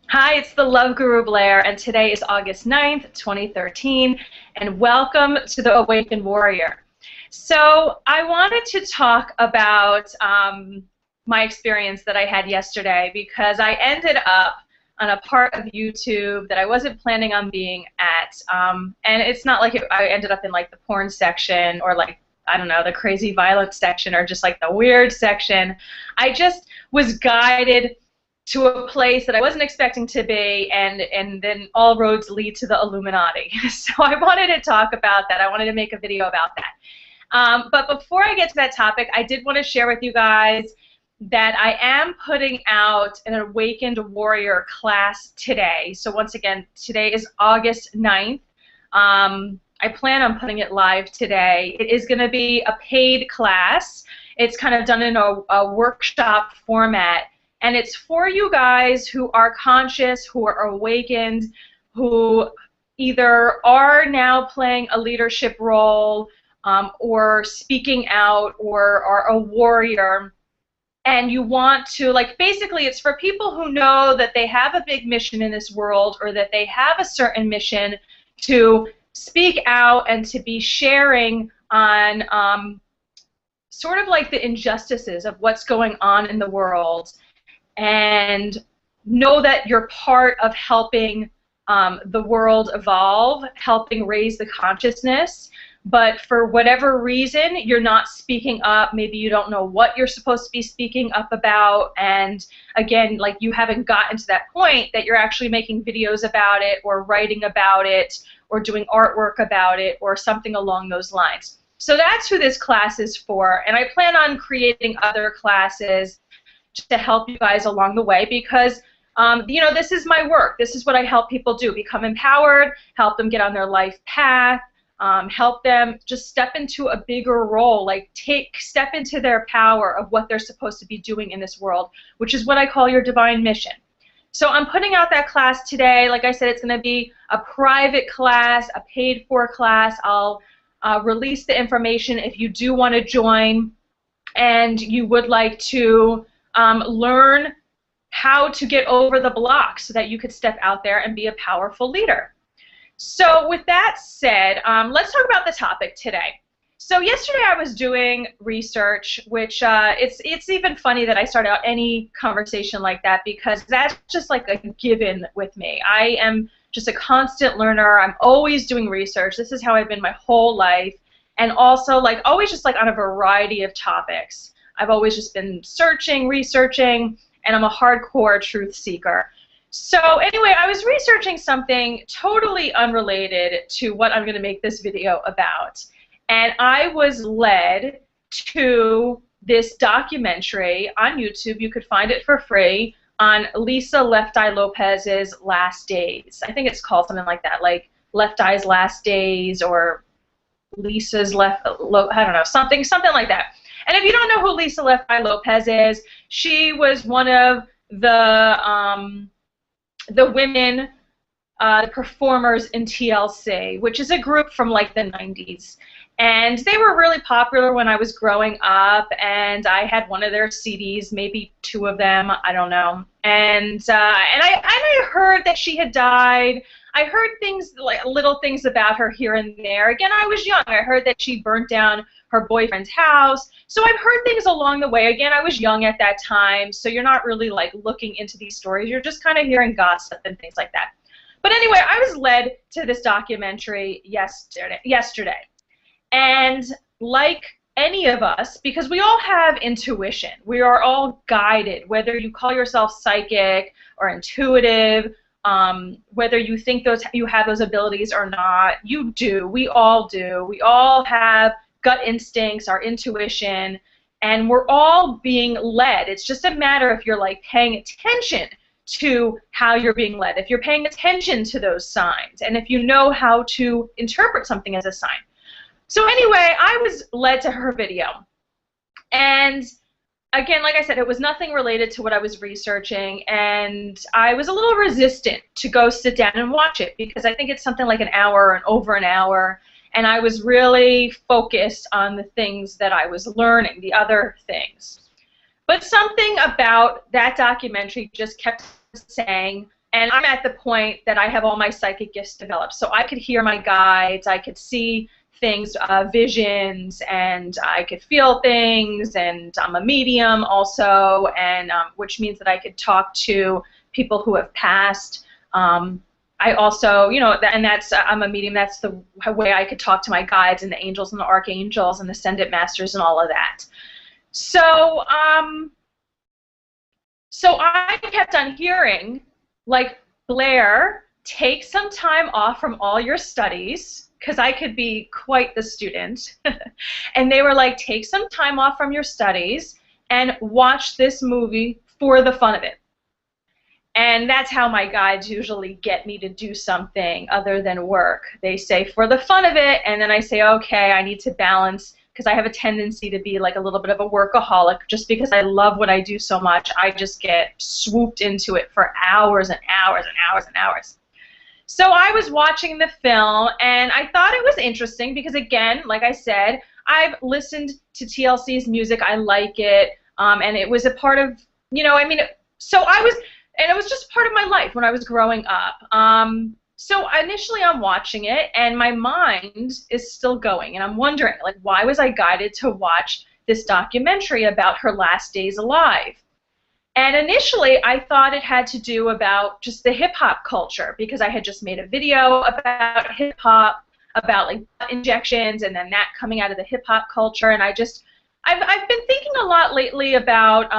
Hi, it's the Love Guru Blair, and today is August 9th, 2013, and welcome to the Awakened Warrior. So I wanted to talk about my experience that I had yesterday because I ended up on a part of YouTube that I wasn't planning on being at, and it's not like I ended up in like the porn section or like, I don't know, the crazy violence section or just like the weird section. I just was guided to a place that I wasn't expecting to be, and then all roads lead to the Illuminati. So I wanted to talk about that. I wanted to make a video about that. But before I get to that topic, I did want to share with you guys that I am putting out an Awakened Warrior class today. So once again, today is August 9th. I plan on putting it live today. It is going to be a paid class. It's kind of done in a workshop format. And it's for you guys who are conscious, who are awakened, who either are now playing a leadership role or speaking out or are a warrior. And you want to, like, basically it's for people who know that they have a big mission in this world or that they have a certain mission to speak out and to be sharing on sort of like the injustices of what's going on in the world, and know that you're part of helping the world evolve, helping raise the consciousness, but for whatever reason you're not speaking up. Maybe you don't know what you're supposed to be speaking up about, and again, like, you haven't gotten to that point that you're actually making videos about it or writing about it or doing artwork about it or something along those lines. So that's who this class is for, and I plan on creating other classes to help you guys along the way because, you know, this is my work. This is what I help people do: become empowered, help them get on their life path, help them just step into a bigger role, like step into their power of what they're supposed to be doing in this world, which is what I call your divine mission. So I'm putting out that class today. Like I said, it's going to be a private class, a paid-for class. I'll release the information if you do want to join and you would like to learn how to get over the block so that you could step out there and be a powerful leader. So with that said, let's talk about the topic today. So yesterday I was doing research, which it's even funny that I start out any conversation like that because that's just like a given with me. I am just a constant learner. I'm always doing research. This is how I've been my whole life, and also like always just like on a variety of topics. I've always just been searching, researching, and I'm a hardcore truth seeker. So anyway, I was researching something totally unrelated to what I'm going to make this video about. And I was led to this documentary on YouTube. You could find it for free on Lisa Left Eye Lopes's Last Days. I think it's called something like that, like Left Eye's Last Days or Lisa's I don't know, something like that. And if you don't know who Lisa Left Eye Lopes is, she was one of the women performers in TLC, which is a group from like the 90s. And they were really popular when I was growing up, and I had one of their CDs, maybe two of them, I don't know. And I heard that she had died. I heard things, like little things about her here and there. Again, I was young. I heard that she burnt down her boyfriend's house. So I've heard things along the way. Again, I was young at that time, so you're not really like looking into these stories. You're just kind of hearing gossip and things like that. But anyway, I was led to this documentary yesterday. And like any of us, because we all have intuition, we are all guided, whether you call yourself psychic or intuitive, whether you think you have those abilities or not, you do. We all do. We all have gut instincts, our intuition, and we're all being led. It's just a matter if you're like paying attention to how you're being led, if you're paying attention to those signs, and if you know how to interpret something as a sign. So anyway, I was led to her video, and again, like I said, it was nothing related to what I was researching, and I was a little resistant to go sit down and watch it because I think it's something like an hour and over an hour, and I was really focused on the things that I was learning, the other things. But something about that documentary just kept saying, And I'm at the point that I have all my psychic gifts developed. So I could hear my guides, I could see things, visions, and I could feel things, and I'm a medium also, and which means that I could talk to people who have passed. I also, you know, and that's, I'm a medium, that's the way I could talk to my guides and the angels and the archangels and the ascended masters and all of that. So, so I kept on hearing, like, Blair, take some time off from all your studies, because I could be quite the student. And they were like, take some time off from your studies and watch this movie for the fun of it. And that's how my guides usually get me to do something other than work. They say for the fun of it, and then I say, okay, I need to balance, because I have a tendency to be like a little bit of a workaholic. Just because I love what I do so much, I just get swooped into it for hours and hours and hours and hours. So I was watching the film, and I thought it was interesting because, again, like I said, I've listened to TLC's music. I like it, and it was a part of, you know, I mean, so I was, and it was just part of my life when I was growing up. So initially I'm watching it, and my mind is still going, and I'm wondering, like, why was I guided to watch this documentary about her last days alive? And initially I thought it had to do about just the hip-hop culture, because I had just made a video about hip-hop, about like butt injections, and then that coming out of the hip-hop culture, and I've been thinking a lot lately about,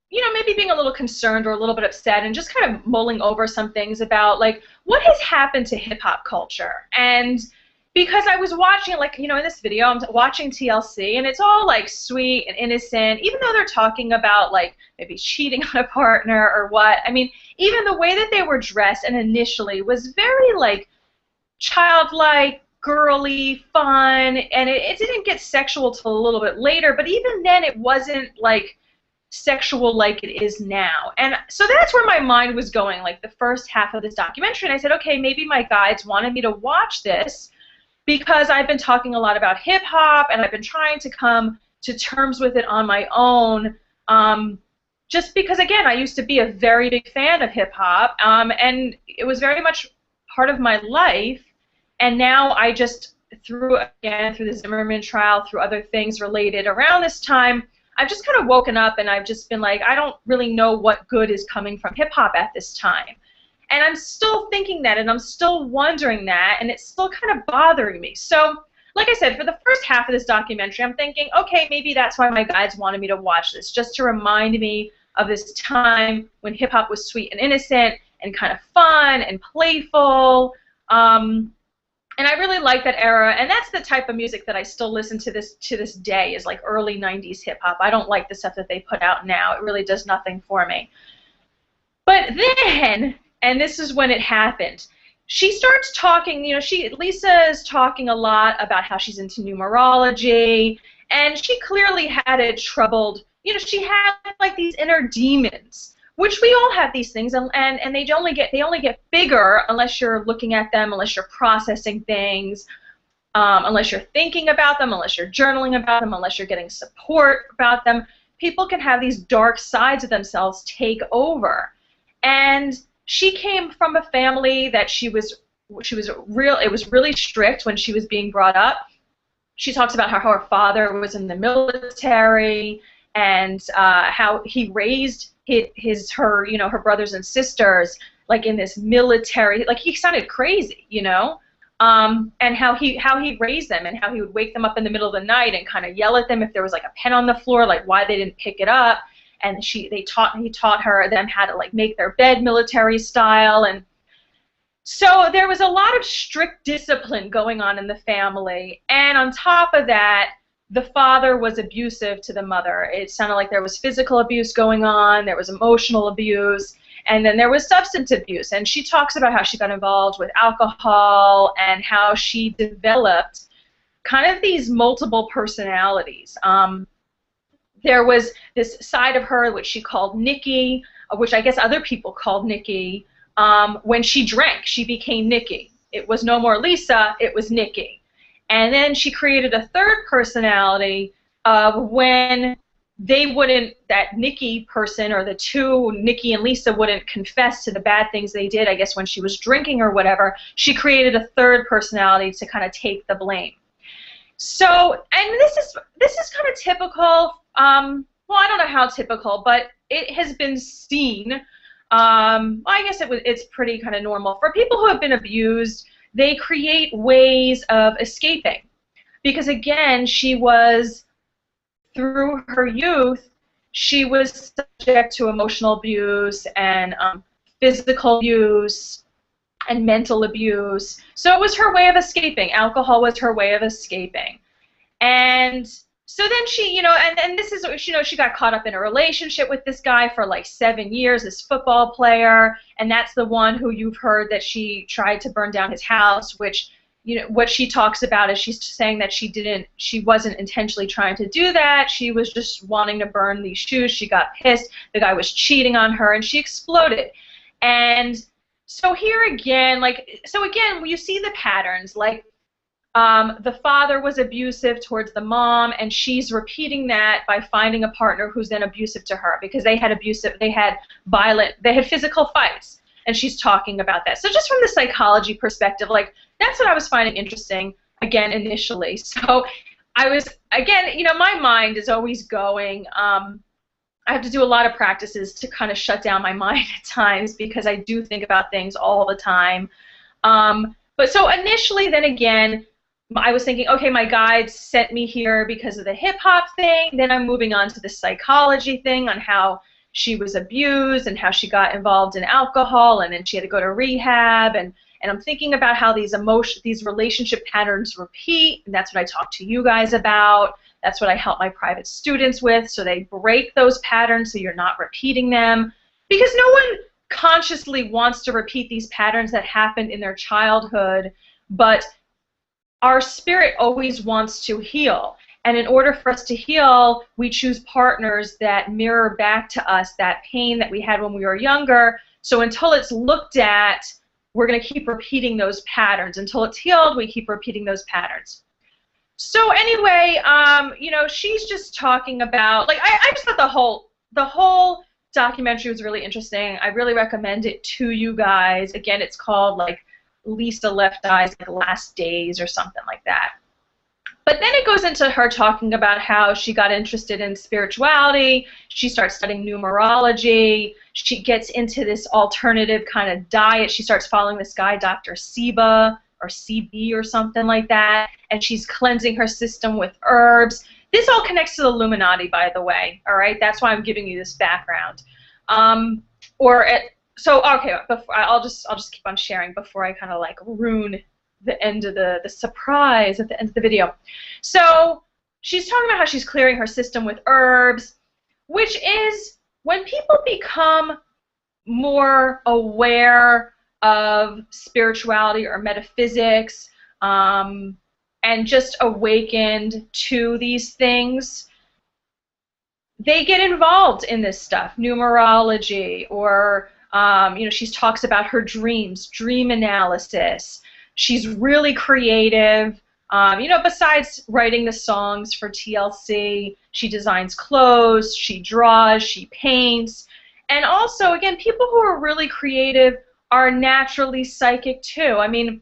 you know, maybe being a little concerned or a little bit upset, and just kind of mulling over some things about, like, what has happened to hip-hop culture. And because I was watching, like, you know, in this video, I'm watching TLC, and it's all, like, sweet and innocent, even though they're talking about, like, maybe cheating on a partner or what. I mean, even the way that they were dressed and initially was very, like, childlike, girly, fun, and it didn't get sexual till a little bit later, but even then it wasn't, like, sexual like it is now. And so that's where my mind was going, like the first half of this documentary, and I said, okay, maybe my guides wanted me to watch this because I've been talking a lot about hip-hop, and I've been trying to come to terms with it on my own, just because, again, I used to be a very big fan of hip-hop, and it was very much part of my life, and now I just, through the Zimmerman trial, through other things related around this time, I've just kind of woken up, and I've just been like, I don't really know what good is coming from hip-hop at this time. And I'm still thinking that, and I'm still wondering that, and it's still kind of bothering me. So, like I said, for the first half of this documentary, I'm thinking, okay, maybe that's why my guides wanted me to watch this, just to remind me of this time when hip-hop was sweet and innocent and kind of fun and playful. And I really like that era, and that's the type of music that I still listen to this day, is like early 90s hip-hop. I don't like the stuff that they put out now. It really does nothing for me. But then, and this is when it happened, she starts talking, you know, Lisa is talking a lot about how she's into numerology, and she clearly had a troubled, you know, she had like these inner demons, which we all have these things, and they only get bigger unless you're looking at them, unless you're processing things, unless you're thinking about them, unless you're journaling about them, unless you're getting support about them. People can have these dark sides of themselves take over. And she came from a family that it was really strict when she was being brought up. She talks about how her father was in the military, and how he raised her brothers and sisters like in this military, like he sounded crazy, you know, and how he raised them, and how he would wake them up in the middle of the night and kind of yell at them if there was like a pen on the floor, like why they didn't pick it up, and he taught them how to like make their bed military style. And so there was a lot of strict discipline going on in the family, and on top of that, the father was abusive to the mother. It sounded like there was physical abuse going on, there was emotional abuse, and then there was substance abuse. And she talks about how she got involved with alcohol and how she developed kind of these multiple personalities. There was this side of her which she called Nikki, which I guess other people called Nikki. When she drank, she became Nikki. It was no more Lisa, it was Nikki. And then she created a third personality when they wouldn't, that Nikki person, or the two, Nikki and Lisa, wouldn't confess to the bad things they did, I guess, when she was drinking or whatever. She created a third personality to kind of take the blame. So, and this is kind of typical. Well, I don't know how typical, but it has been seen. Well, I guess it's pretty kind of normal for people who have been abused. They create ways of escaping, because again, she was, through her youth, she was subject to emotional abuse and physical abuse and mental abuse. So it was her way of escaping. Alcohol was her way of escaping. And so then she, you know, and this is, you know, she got caught up in a relationship with this guy for like 7 years, this football player, and that's the one who you've heard that she tried to burn down his house, which, you know, what she talks about is she's saying that she wasn't intentionally trying to do that. She was just wanting to burn these shoes. She got pissed. The guy was cheating on her, and she exploded. And so here again, like, so again, you see the patterns, like, the father was abusive towards the mom, and she's repeating that by finding a partner who's then abusive to her, because they had physical fights, and she's talking about that. So just from the psychology perspective, like, that's what I was finding interesting, again, initially. So I was, again, you know, my mind is always going. I have to do a lot of practices to kind of shut down my mind at times, because I do think about things all the time. But so initially, then again, I was thinking, okay, my guides sent me here because of the hip-hop thing. Then I'm moving on to the psychology thing on how she was abused and how she got involved in alcohol, and then she had to go to rehab, and I'm thinking about how these relationship patterns repeat, and that's what I talk to you guys about. That's what I help my private students with, so they break those patterns so you're not repeating them, because no one consciously wants to repeat these patterns that happened in their childhood, but our spirit always wants to heal. And in order for us to heal, we choose partners that mirror back to us that pain that we had when we were younger. So until it's looked at, we're going to keep repeating those patterns. Until it's healed, we keep repeating those patterns. So anyway, you know, she's just talking about, like, I just thought the whole documentary was really interesting. I really recommend it to you guys. Again, it's called, like, Lisa Left Eye's Last Days or something like that. But then it goes into her talking about how she got interested in spirituality. She starts studying numerology. She gets into this alternative kind of diet. She starts following this guy, Dr. Seba, or CB or something like that, and she's cleansing her system with herbs. This all connects to the Illuminati, by the way, all right? That's why I'm giving you this background. So, okay, I'll just keep on sharing before I kind of like ruin the end of the surprise at the end of the video. So she's talking about how she's clearing her system with herbs, which is when people become more aware of spirituality or metaphysics, and just awakened to these things, they get involved in this stuff, numerology, or you know, she talks about her dreams, dream analysis. She's really creative. You know, besides writing the songs for TLC, she designs clothes, she draws, she paints. And also, again, people who are really creative are naturally psychic too. I mean,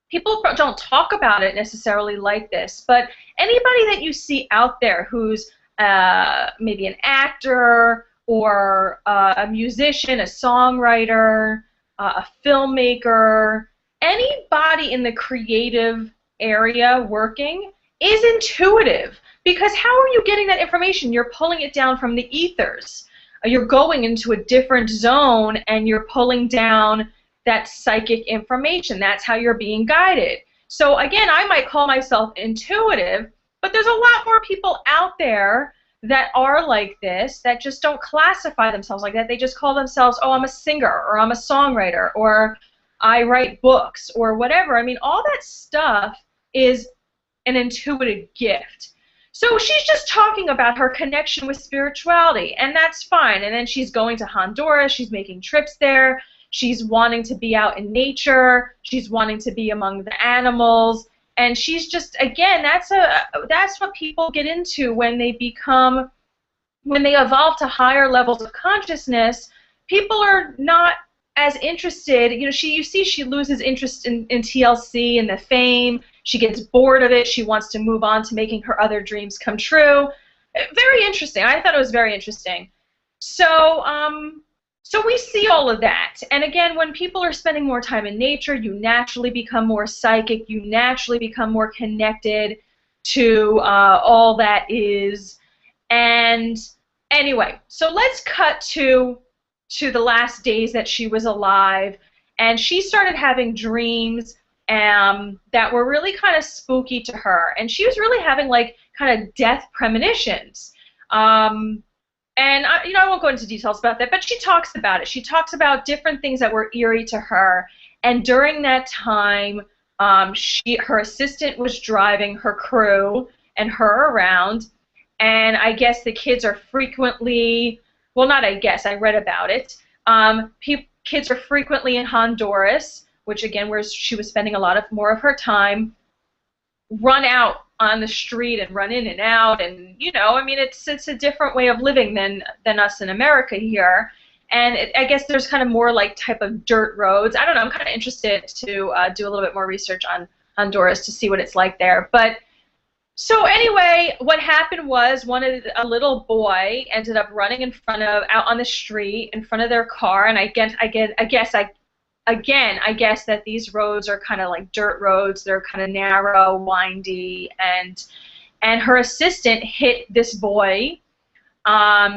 people don't talk about it necessarily like this, but anybody that you see out there who's maybe an actor, or a musician, a songwriter, a filmmaker, anybody in the creative area working is intuitive, because how are you getting that information? You're pulling it down from the ethers. You're going into a different zone and you're pulling down that psychic information. That's how you're being guided. So again, I might call myself intuitive, but there's a lot more people out there that are like this, that just don't classify themselves like that. They just call themselves, oh, I'm a singer, or I'm a songwriter, or I write books, or whatever. I mean, all that stuff is an intuitive gift. So she's just talking about her connection with spirituality, and that's fine. And then she's going to Honduras, she's making trips there, she's wanting to be out in nature, she's wanting to be among the animals. And she's just, again, that's what people get into when they become when they evolve to higher levels of consciousness, people are not as interested. You know, you see she loses interest in TLC and the fame. She gets bored of it. She wants to move on to making her other dreams come true. Very interesting. I thought it was very interesting. So, so we see all of that. And again, when people are spending more time in nature, you naturally become more psychic. You naturally become more connected to all that is. And anyway, so let's cut to the last days that she was alive. And she started having dreams that were really kind of spooky to her. And she was really having like kind of death premonitions. And I won't go into details about that, but she talks about it. She talks about different things that were eerie to her. And during that time, her assistant was driving her crew and her around. And I guess the kids are frequently, well, not I guess, I read about it. Kids are frequently in Honduras, which again, where she was spending a lot more of her time, run out on the street and run in and out, and I mean, it's a different way of living than us in America here, and I guess there's kind of more like type of dirt roads. I don't know. I'm kind of interested to do a little bit more research on Honduras to see what it's like there. But so anyway, what happened was a little boy ended up running out on the street in front of their car, and I guess that these roads are kind of like dirt roads. They're kind of narrow, windy, and her assistant hit this boy.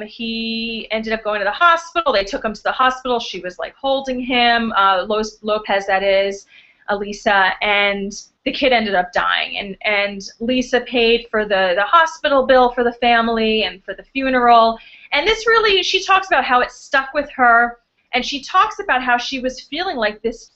He ended up going to the hospital. They took him to the hospital. She was like holding him, Lopez, that is, Lisa, and the kid ended up dying. And Lisa paid for the hospital bill for the family and for the funeral. And this really, she talks about how it stuck with her. And she talks about how she was feeling like this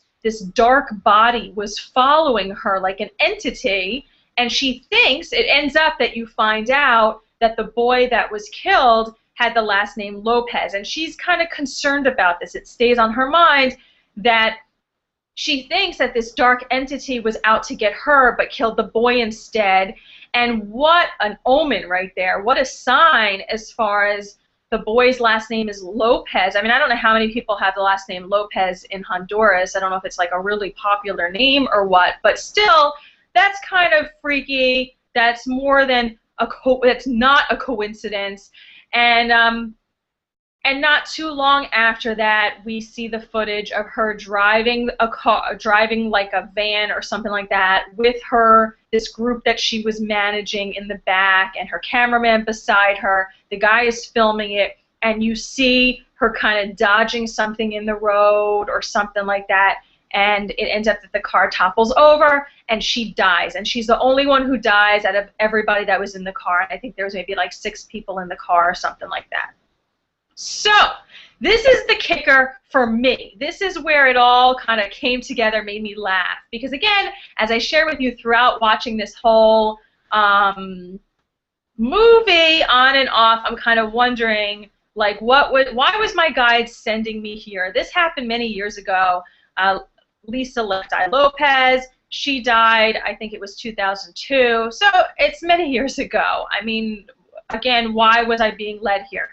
dark body was following her like an entity, and she thinks it ends up that you find out that the boy that was killed had the last name Lopez, and she's kind of concerned about this. It stays on her mind that she thinks that this dark entity was out to get her but killed the boy instead. And what an omen right there. What a sign as far as the boy's last name is Lopez. I mean, I don't know how many people have the last name Lopez in Honduras. I don't know if it's like a really popular name or what, but still, that's kind of freaky. That's more than that's not a coincidence. And not too long after that, we see the footage of her driving a car, driving like a van or something like that, with this group that she was managing in the back, and her cameraman beside her. The guy is filming it, and you see her kind of dodging something in the road or something like that, and it ends up that the car topples over, and she dies. And she's the only one who dies out of everybody that was in the car. I think there was maybe like 6 people in the car or something like that. So, this is the kicker for me. This is where it all kind of came together, made me laugh. Because again, as I share with you throughout watching this whole movie on and off, I'm kind of wondering, like, why was my guide sending me here? This happened many years ago. Lisa Left Eye Lopes, she died, I think it was 2002. So, it's many years ago. I mean, again, why was I being led here?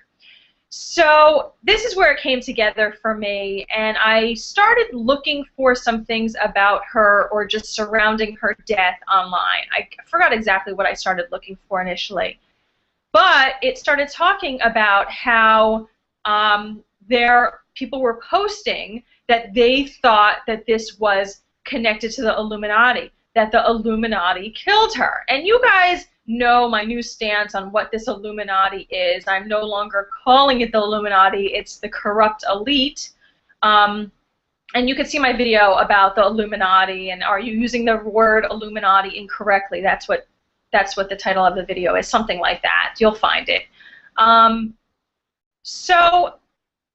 So this is where it came together for me, and I started looking for some things about her or just surrounding her death online. I forgot exactly what I started looking for initially, but it started talking about how people were posting that they thought that this was connected to the Illuminati, that the Illuminati killed her. And you guys know my new stance on what this Illuminati is. I'm no longer calling it the Illuminati. It's the corrupt elite. And you can see my video about the Illuminati and are you using the word Illuminati incorrectly. That's what the title of the video is, something like that. You'll find it. So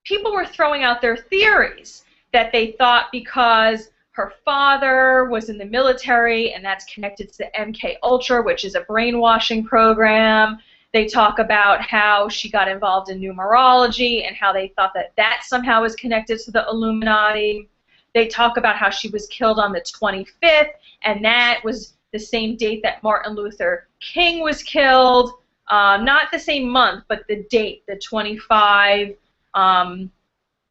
people were throwing out their theories that they thought because her father was in the military, and that's connected to the MK Ultra, which is a brainwashing program. They talk about how she got involved in numerology and how they thought that that somehow was connected to the Illuminati. They talk about how she was killed on the 25th, and that was the same date that Martin Luther King was killed. not the same month, but the date, the 25.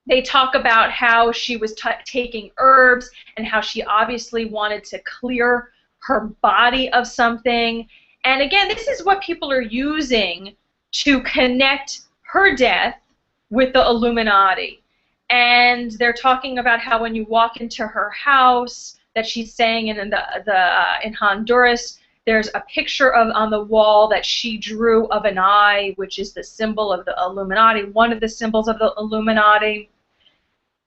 They talk about how she was taking herbs and how she obviously wanted to clear her body of something. And again, this is what people are using to connect her death with the Illuminati. And they're talking about how when you walk into her house that she's staying in in Honduras, there's a picture on the wall that she drew of an eye, which is the symbol of the Illuminati, one of the symbols of the Illuminati.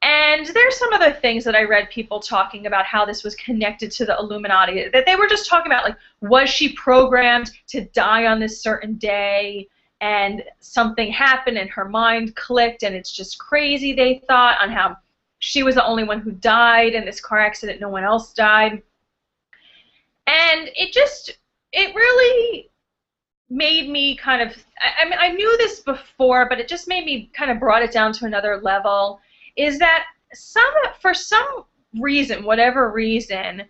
And there's some other things that I read people talking about how this was connected to the Illuminati, that they were just talking about, like, was she programmed to die on this certain day, and something happened and her mind clicked, and it's just crazy, they thought, on how she was the only one who died in this car accident, no one else died. And it really made me kind of, I mean, I knew this before, but it just made me kind of brought it down to another level, is that for some reason, whatever reason,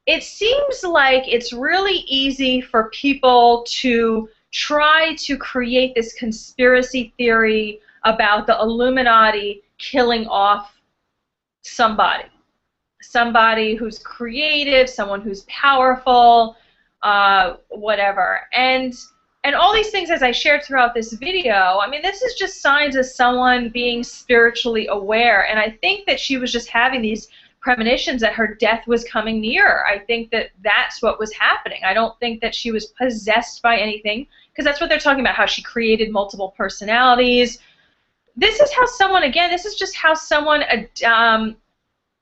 it seems like it's really easy for people to try to create this conspiracy theory about the Illuminati killing off somebody who's creative, someone who's powerful, whatever. And all these things, as I shared throughout this video, I mean, this is just signs of someone being spiritually aware. And I think that she was just having these premonitions that her death was coming near. I think that that's what was happening. I don't think that she was possessed by anything, because that's what they're talking about, how she created multiple personalities. This is how someone, again, this is just how someone,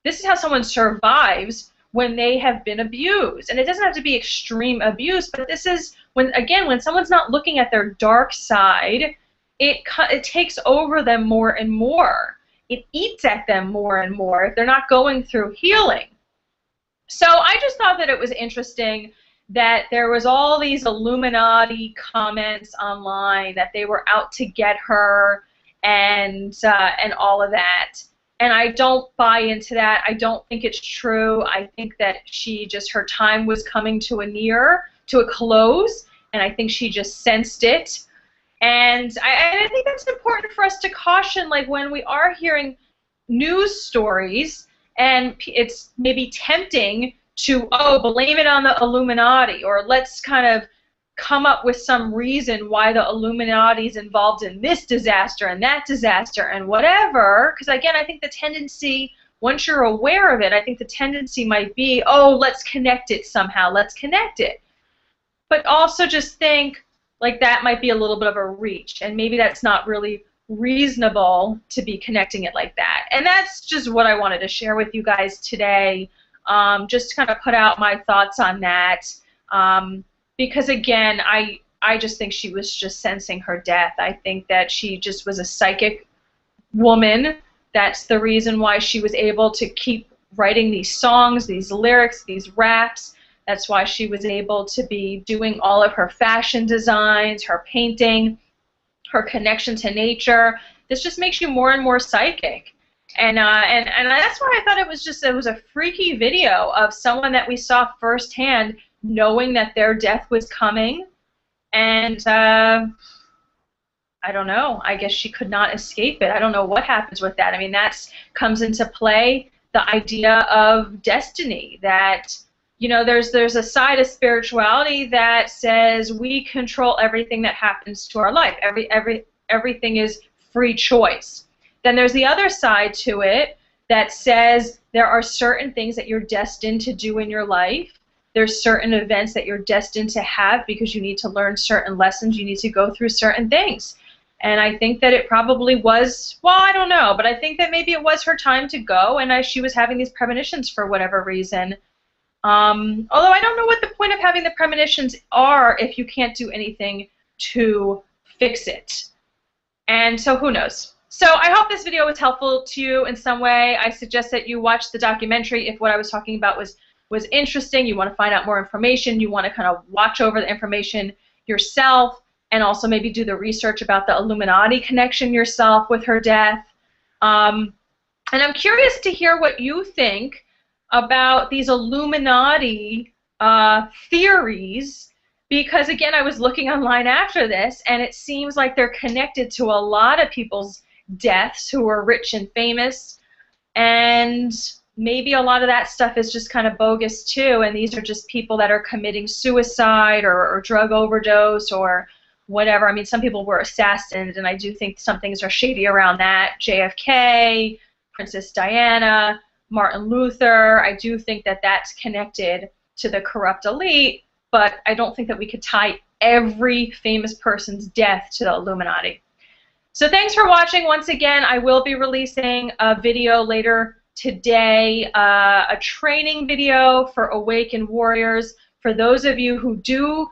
this is how someone survives when they have been abused. And it doesn't have to be extreme abuse, but this is when, again, when someone's not looking at their dark side, it takes over them more and more. It eats at them more and more if they're not going through healing. So I just thought that it was interesting that there was all these Illuminati comments online that they were out to get her and all of that. And I don't buy into that. I don't think it's true. I think that her time was coming to a close, and I think she just sensed it. And I think that's important for us to caution, like when we are hearing news stories, and it's maybe tempting to, blame it on the Illuminati, or let's kind of come up with some reason why the Illuminati is involved in this disaster and that disaster and whatever. Because again, I think the tendency, once you're aware of it, I think the tendency might be, let's connect it somehow, let's connect it. But also just think, like, that might be a little bit of a reach, and maybe that's not really reasonable to be connecting it like that. And that's just what I wanted to share with you guys today, just to kind of put out my thoughts on that. Because again, I just think she was just sensing her death. I think that she just was a psychic woman. That's the reason why she was able to keep writing these songs, these lyrics, these raps. That's why she was able to be doing all of her fashion designs, her painting, her connection to nature. This just makes you more and more psychic. And that's why I thought it was a freaky video of someone that we saw firsthand, knowing that their death was coming, and I don't know, I guess she could not escape it. I don't know what happens with that. I mean, that comes into play, the idea of destiny, that, you know, there's a side of spirituality that says we control everything that happens to our life. Everything is free choice. Then there's the other side to it that says there are certain things that you're destined to do in your life. There's certain events that you're destined to have because you need to learn certain lessons. You need to go through certain things. And I think that it probably was, well, I don't know, but I think that maybe it was her time to go, and she was having these premonitions for whatever reason. Although I don't know what the point of having the premonitions are if you can't do anything to fix it. And so who knows? So I hope this video was helpful to you in some way. I suggest that you watch the documentary if what I was talking about was interesting, you want to find out more information, you want to kind of watch over the information yourself, and also maybe do the research about the Illuminati connection yourself with her death. And I'm curious to hear what you think about these Illuminati theories, because, again, I was looking online after this, and it seems like they're connected to a lot of people's deaths who are rich and famous, and maybe a lot of that stuff is just kind of bogus too, and these are just people that are committing suicide or drug overdose or whatever. I mean, some people were assassinated, and I do think some things are shady around that. JFK, Princess Diana, Martin Luther, I do think that that's connected to the corrupt elite, but I don't think that we could tie every famous person's death to the Illuminati. So thanks for watching. Once again, I will be releasing a video later today, a training video for awakened warriors. For those of you who do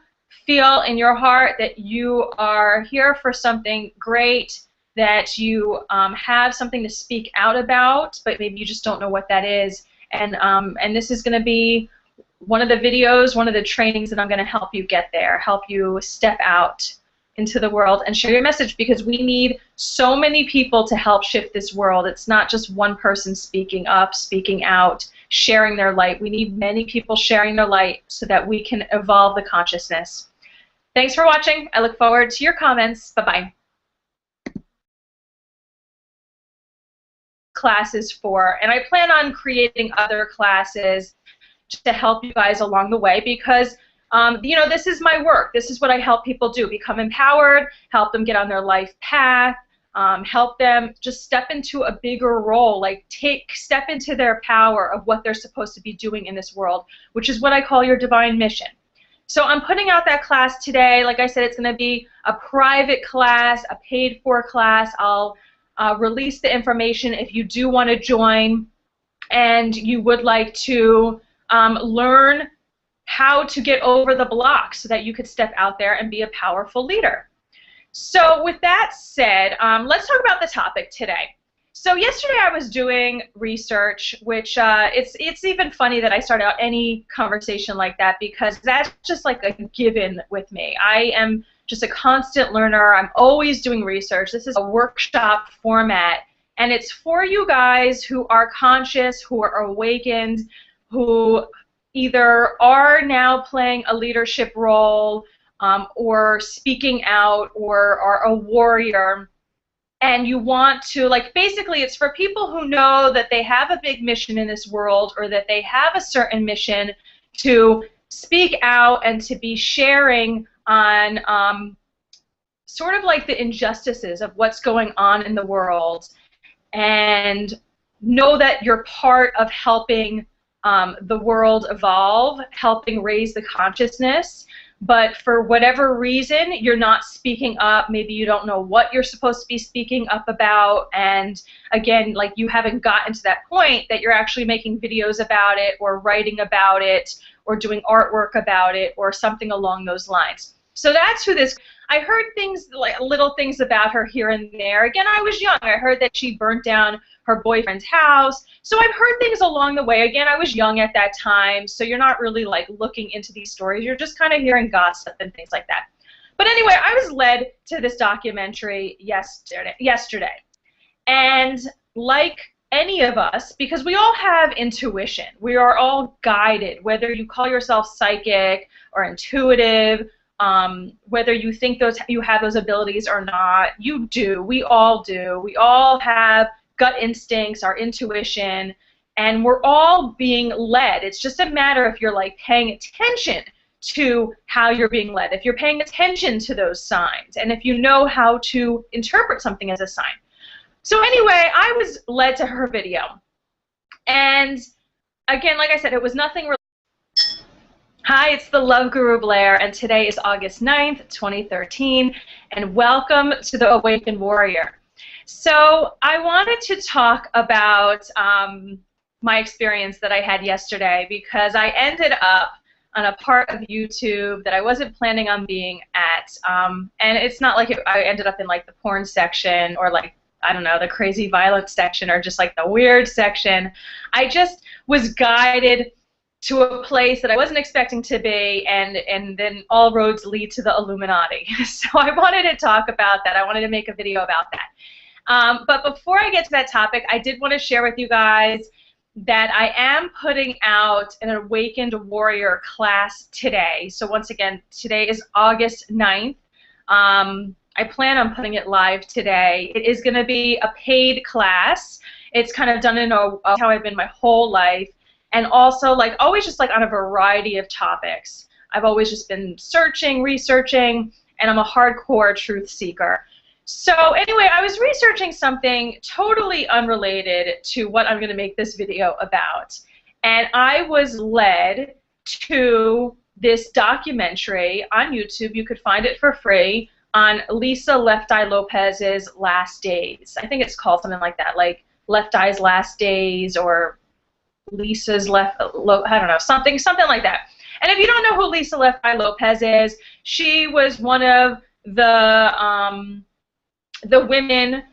feel in your heart that you are here for something great, that you have something to speak out about, but maybe you just don't know what that is. And this is going to be one of the videos, one of the trainings that I'm going to help you get there, help you step out into the world and share your message, because we need so many people to help shift this world. It's not just one person speaking up, speaking out, sharing their light. We need many people sharing their light so that we can evolve the consciousness. Thanks for watching. I look forward to your comments. Bye-bye. Classes for, and I plan on creating other classes to help you guys along the way, because you know, this is my work. This is what I help people do: become empowered, help them get on their life path, help them just step into a bigger role, like step into their power of what they're supposed to be doing in this world, which is what I call your divine mission. So I'm putting out that class today. Like I said, it's going to be a private class, a paid-for class. I'll release the information if you do want to join and you would like to learn how to get over the blocks so that you could step out there and be a powerful leader. So with that said, let's talk about the topic today. So yesterday I was doing research, which it's even funny that I start out any conversation like that, because that's just like a given with me. I am just a constant learner. I'm always doing research. This is a workshop format, and it's for you guys who are conscious, who are awakened, who either are now playing a leadership role or speaking out, or are a warrior, and you want to, like, basically it's for people who know that they have a big mission in this world, or that they have a certain mission to speak out and to be sharing on sort of like the injustices of what's going on in the world, and know that you're part of helping the world evolve, helping raise the consciousness, but for whatever reason you're not speaking up. Maybe you don't know what you're supposed to be speaking up about, and again, like, you haven't gotten to that point that you're actually making videos about it, or writing about it, or doing artwork about it, or something along those lines. So that's who this. I heard things, like little things about her here and there. Again, I was young. I heard that she burnt down her boyfriend's house. So I've heard things along the way. Again, I was young at that time, so you're not really like looking into these stories. You're just kind of hearing gossip and things like that. But anyway, I was led to this documentary yesterday. And like any of us, because we all have intuition, we are all guided, whether you call yourself psychic or intuitive, whether you think you have those abilities or not, you do. We all do. We all have gut instincts, our intuition, and we're all being led. It's just a matter if you're like paying attention to how you're being led, if you're paying attention to those signs, and if you know how to interpret something as a sign. So anyway, I was led to her video, and again, like I said, it was nothing related. Hi, it's the Love Guru Blair, and today is August 9th, 2013, and welcome to the Awakened Warrior. So I wanted to talk about my experience that I had yesterday, because I ended up on a part of YouTube that I wasn't planning on being at, and it's not like I ended up in like the porn section, or like, I don't know, the crazy violent section, or just like the weird section. I just was guided to a place that I wasn't expecting to be, and then all roads lead to the Illuminati. So I wanted to talk about that. I wanted to make a video about that. But before I get to that topic, I did want to share with you guys that I am putting out an Awakened Warrior class today. So once again, today is August 9th. I plan on putting it live today. It is going to be a paid class. It's kind of done in how I've been my whole life, and also like always just like on a variety of topics. I've always just been searching, researching, and I'm a hardcore truth seeker. So anyway, I was researching something totally unrelated to what I'm going to make this video about, and I was led to this documentary on YouTube. You could find it for free on Lisa Left Eye Lopes's Last Days. I think it's called something like that, like Left Eye's Last Days or Lisa's I don't know, something like that. And if you don't know who Lisa Left Eye Lopes is, she was one of the women,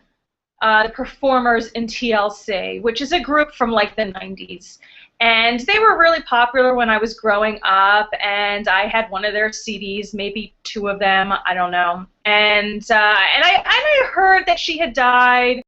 the performers in TLC, which is a group from like the 90s. And they were really popular when I was growing up, and I had one of their CDs, maybe two of them, I don't know. And I heard that she had died